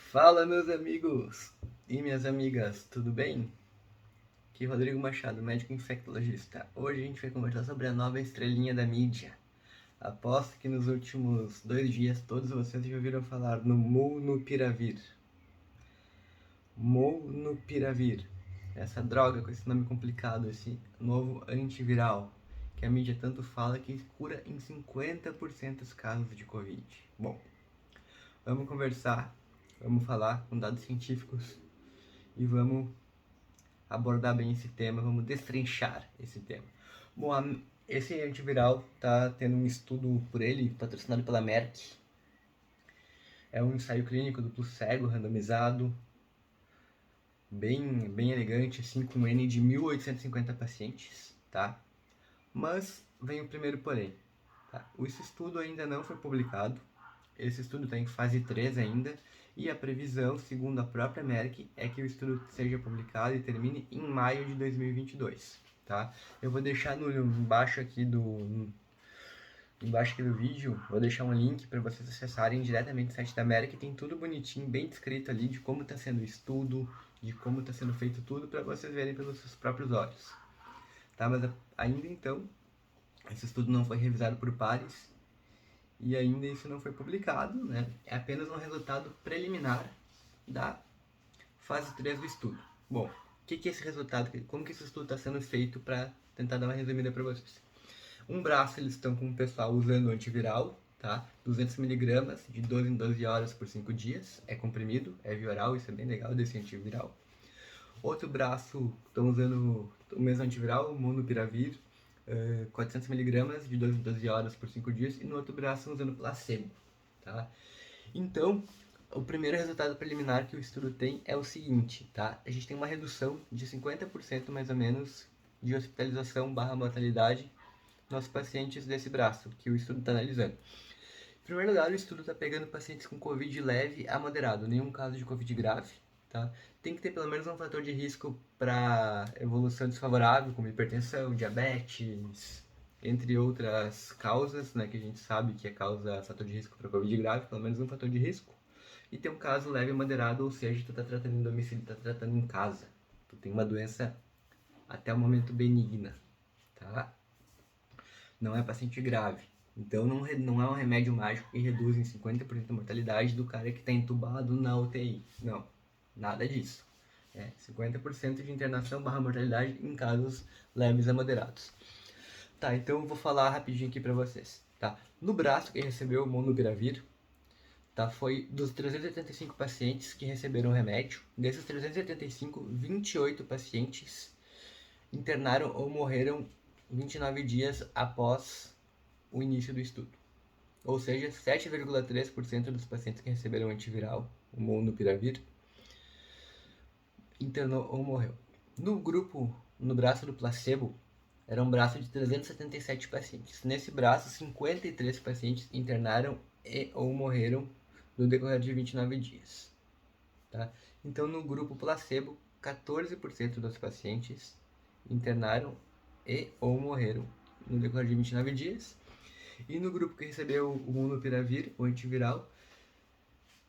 Fala, meus amigos e minhas amigas, tudo bem? Aqui é Rodrigo Machado, médico infectologista. Hoje a gente vai conversar sobre a nova estrelinha da mídia. Aposto que nos últimos 2 dias todos vocês já ouviram falar no Molnupiravir. Molnupiravir, essa droga com esse nome complicado, esse novo antiviral, que a mídia tanto fala que cura em 50% dos casos de Covid. Bom, vamos conversar, vamos falar com dados científicos e vamos abordar bem esse tema, vamos destrinchar esse tema. Bom, esse antiviral está tendo um estudo por ele, patrocinado pela Merck. É um ensaio clínico duplo cego, randomizado, bem elegante, assim, com um N de 1.850 pacientes, tá? Mas vem o primeiro porém. Tá? Esse estudo ainda não foi publicado, esse estudo está em fase 3 ainda, e a previsão, segundo a própria Merck, é que o estudo seja publicado e termine em maio de 2022. Tá? Eu vou deixar embaixo aqui do vídeo, vou deixar um link para vocês acessarem diretamente o site da Merck, tem tudo bonitinho, bem descrito ali de como está sendo o estudo, de como está sendo feito tudo, para vocês verem pelos seus próprios olhos. Tá? Mas ainda então, esse estudo não foi revisado por pares, e ainda isso não foi publicado, né? É apenas um resultado preliminar da fase 3 do estudo. Bom, o que é esse resultado? Como que esse estudo está sendo feito para tentar dar uma resumida para vocês? Um braço eles estão com o pessoal usando antiviral, tá? 200 miligramas de 12 em 12 horas por 5 dias, é comprimido, é via oral, isso é bem legal desse antiviral. Outro braço estão usando o mesmo antiviral, o Molnupiravir, 400 miligramas de 12 em 12 horas por 5 dias, e no outro braço usando placebo, tá? Então, o primeiro resultado preliminar que o estudo tem é o seguinte, tá? A gente tem uma redução de 50% mais ou menos de hospitalização barra mortalidade nos pacientes desse braço, que o estudo está analisando. Em primeiro lugar, o estudo está pegando pacientes com Covid leve a moderado, nenhum caso de Covid grave, tá? Tem que ter pelo menos um fator de risco para evolução desfavorável, como hipertensão, diabetes, entre outras causas, né, que a gente sabe que é causa fator de risco para Covid grave, pelo menos um fator de risco. E tem um caso leve e moderado, ou seja, tu está tratando em domicílio, está tratando em casa. Tu tem uma doença até o momento benigna, tá? Não é paciente grave. Então não é um remédio mágico que reduz em 50% a mortalidade do cara que está entubado na UTI. Não, nada disso. É 50% de internação barra mortalidade em casos leves a moderados. Tá, então eu vou falar rapidinho aqui para vocês. Tá? No braço, quem recebeu o Molnupiravir, tá, foi dos 385 pacientes que receberam o remédio. Desses 385, 28 pacientes internaram ou morreram 29 dias após o início do estudo. Ou seja, 7,3% dos pacientes que receberam antiviral, o Molnupiravir, internou ou morreu. No braço do placebo, era um braço de 377 pacientes. Nesse braço, 53 pacientes internaram e ou morreram no decorrer de 29 dias. Tá? Então, no grupo placebo, 14% dos pacientes internaram e ou morreram no decorrer de 29 dias. E no grupo que recebeu o Molnupiravir, o antiviral,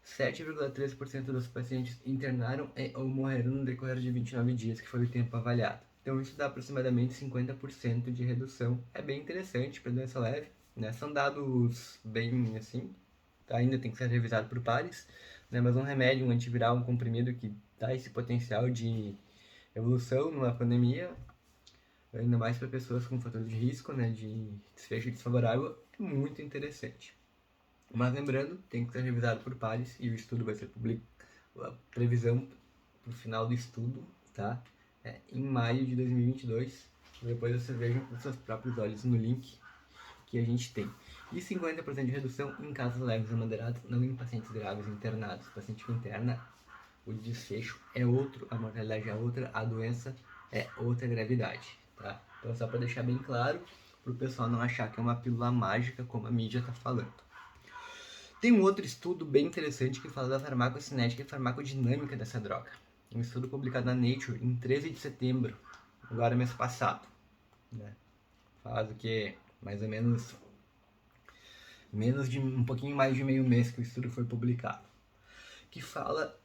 7,3% dos pacientes internaram e ou morreram no decorrer de 29 dias, que foi o tempo avaliado. Então isso dá aproximadamente 50% de redução. É bem interessante para doença leve, né? São dados bem assim, ainda tem que ser revisado por pares, né? Mas um remédio, um antiviral, um comprimido que dá esse potencial de evolução numa pandemia, ainda mais para pessoas com fator de risco, né, de desfecho desfavorável, é muito interessante. Mas lembrando, tem que ser revisado por pares e o estudo vai ser publicado. A previsão para o final do estudo, tá? É em maio de 2022. Depois vocês vejam com seus próprios olhos no link que a gente tem. E 50% de redução em casos leves a moderados, não em pacientes graves internados. O paciente que interna, o desfecho é outro, a mortalidade é outra, a doença é outra gravidade, tá? Então só para deixar bem claro, para o pessoal não achar que é uma pílula mágica como a mídia está falando. Tem um outro estudo bem interessante que fala da farmacocinética e farmacodinâmica dessa droga. Um estudo publicado na Nature em 13 de setembro, agora mês passado. Né? Faz o que? Mais ou menos de um pouquinho mais de meio mês que o estudo foi publicado. que fala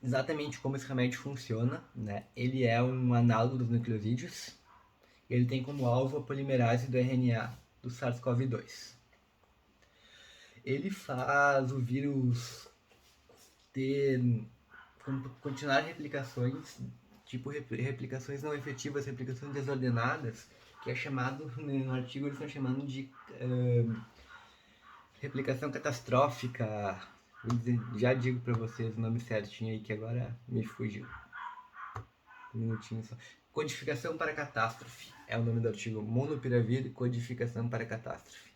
exatamente como esse remédio funciona, né? Ele é um análogo dos nucleosídeos, ele tem como alvo a polimerase do RNA do SARS-CoV-2. Ele faz o vírus ter continuar replicações, tipo replicações não efetivas, replicações desordenadas, que é chamado, no artigo eles estão chamando de replicação catastrófica. Já digo para vocês o nome certinho aí que agora me fugiu. Um minutinho só. Codificação para catástrofe é o nome do artigo. Monopiravir, codificação para catástrofe.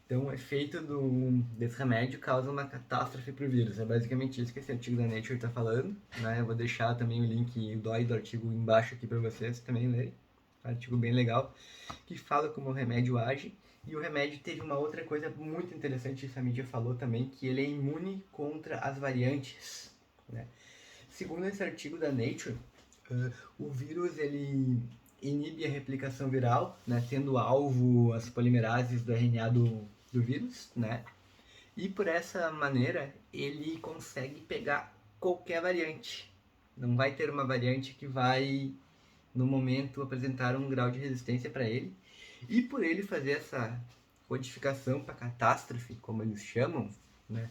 Então, o efeito desse remédio causa uma catástrofe para o vírus. É basicamente isso que esse artigo da Nature está falando. Né? Eu vou deixar também o link do artigo embaixo aqui para vocês também lerem. Um artigo bem legal, que fala como o remédio age. E o remédio teve uma outra coisa muito interessante, isso a mídia falou também, que ele é imune contra as variantes. Né? Segundo esse artigo da Nature, o vírus ele inibe a replicação viral, né, tendo alvo as polimerases do RNA do vírus, né? E por essa maneira ele consegue pegar qualquer variante. Não vai ter uma variante que vai, no momento, apresentar um grau de resistência para ele. E por ele fazer essa codificação para catástrofe, como eles chamam, né,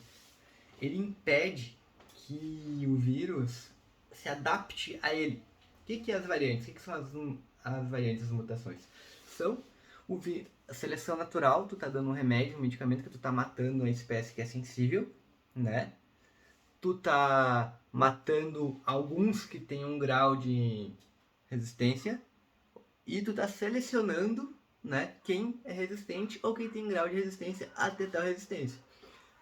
ele impede que o vírus se adapte a ele. O que é as variantes? O que são as variantes, as mutações? São a seleção natural, tu tá dando um remédio, um medicamento que tu tá matando a espécie que é sensível, né? Tu tá matando alguns que tem um grau de resistência e tu tá selecionando, né, quem é resistente ou quem tem grau de resistência até tal resistência.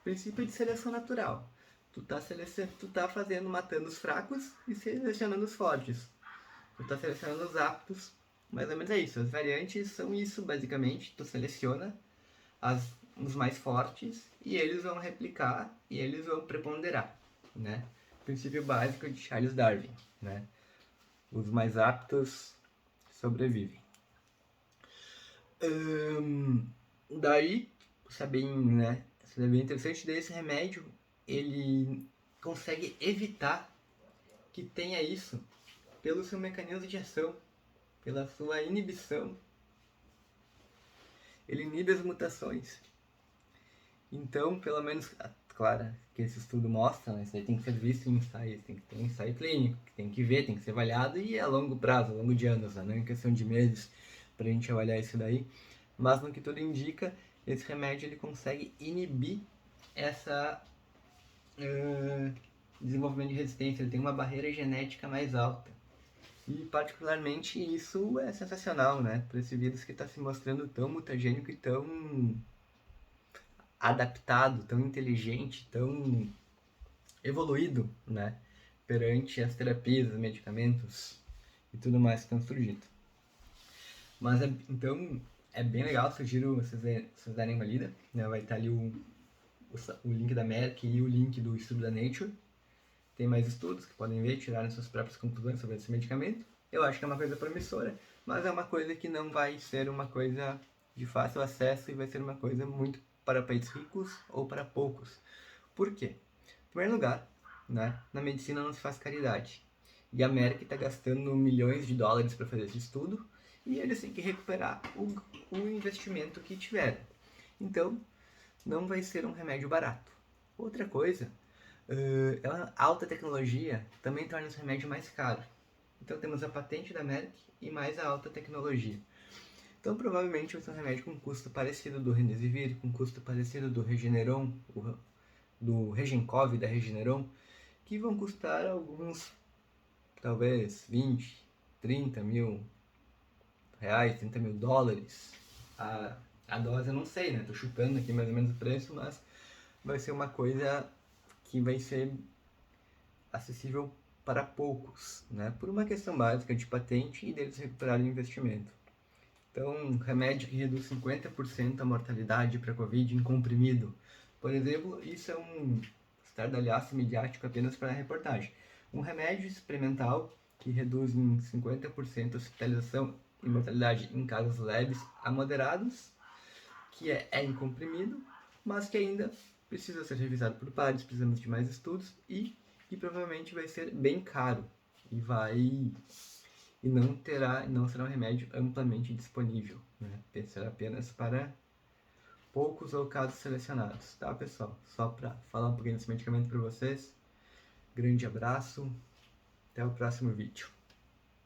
Princípio de seleção natural. Tu tá fazendo, matando os fracos e selecionando os fortes. Tu tá selecionando os aptos, mais ou menos é isso. As variantes são isso, basicamente. Tu seleciona os mais fortes e eles vão replicar e eles vão preponderar, né? Princípio básico de Charles Darwin, né? Os mais aptos sobrevivem. Daí, saber, né? Isso é bem interessante. Daí esse remédio, ele consegue evitar que tenha isso pelo seu mecanismo de ação, pela sua inibição. Ele inibe as mutações. Então, pelo menos, claro, que esse estudo mostra, né? Isso aí tem que ser visto em ensaios, tem que ter um ensaio clínico, tem que ver, tem que ser avaliado e a longo prazo, a longo de anos, né? Não em questão de meses para a gente avaliar isso daí. Mas no que tudo indica, esse remédio ele consegue inibir essa desenvolvimento de resistência, ele tem uma barreira genética mais alta. E particularmente isso é sensacional, né? Para esse vírus que está se mostrando tão mutagênico e tão adaptado, tão inteligente, tão evoluído, né? Perante as terapias, os medicamentos e tudo mais que estão surgindo. Mas então é bem legal, sugiro vocês darem uma lida, né? Vai estar ali o link da Merck e o link do estudo da Nature. Tem mais estudos que podem ver, tirarem suas próprias conclusões sobre esse medicamento. Eu acho que é uma coisa promissora, mas é uma coisa que não vai ser uma coisa de fácil acesso e vai ser uma coisa muito para países ricos ou para poucos. Por quê? Em primeiro lugar, né, na medicina não se faz caridade. E a Merck está gastando milhões de dólares para fazer esse estudo e eles têm que recuperar o investimento que tiveram. Então, não vai ser um remédio barato. Outra coisa, a alta tecnologia também torna esse remédio mais caro. Então temos a patente da Merck e mais a alta tecnologia. Então provavelmente vai ser um remédio com custo parecido do Remdesivir, com custo parecido do Regeneron, do Regencov da Regeneron, que vão custar alguns, talvez 20, 30 mil reais, 30 mil dólares. A dose eu não sei, né? Tô chutando aqui mais ou menos o preço, mas vai ser uma coisa que vai ser acessível para poucos, né? Por uma questão básica de patente e deles recuperarem o investimento. Então, remédio que reduz 50% a mortalidade para Covid em comprimido. Por exemplo, isso é um estardalhaço midiático apenas para a reportagem. Um remédio experimental que reduz em 50% a hospitalização e mortalidade em casos leves a moderados, que é em comprimido, mas que ainda precisa ser revisado por pares, precisamos de mais estudos e provavelmente vai ser bem caro e não será um remédio amplamente disponível, né? Será apenas para poucos ou casos selecionados, tá, pessoal? Só para falar um pouquinho desse medicamento para vocês. Grande abraço, até o próximo vídeo.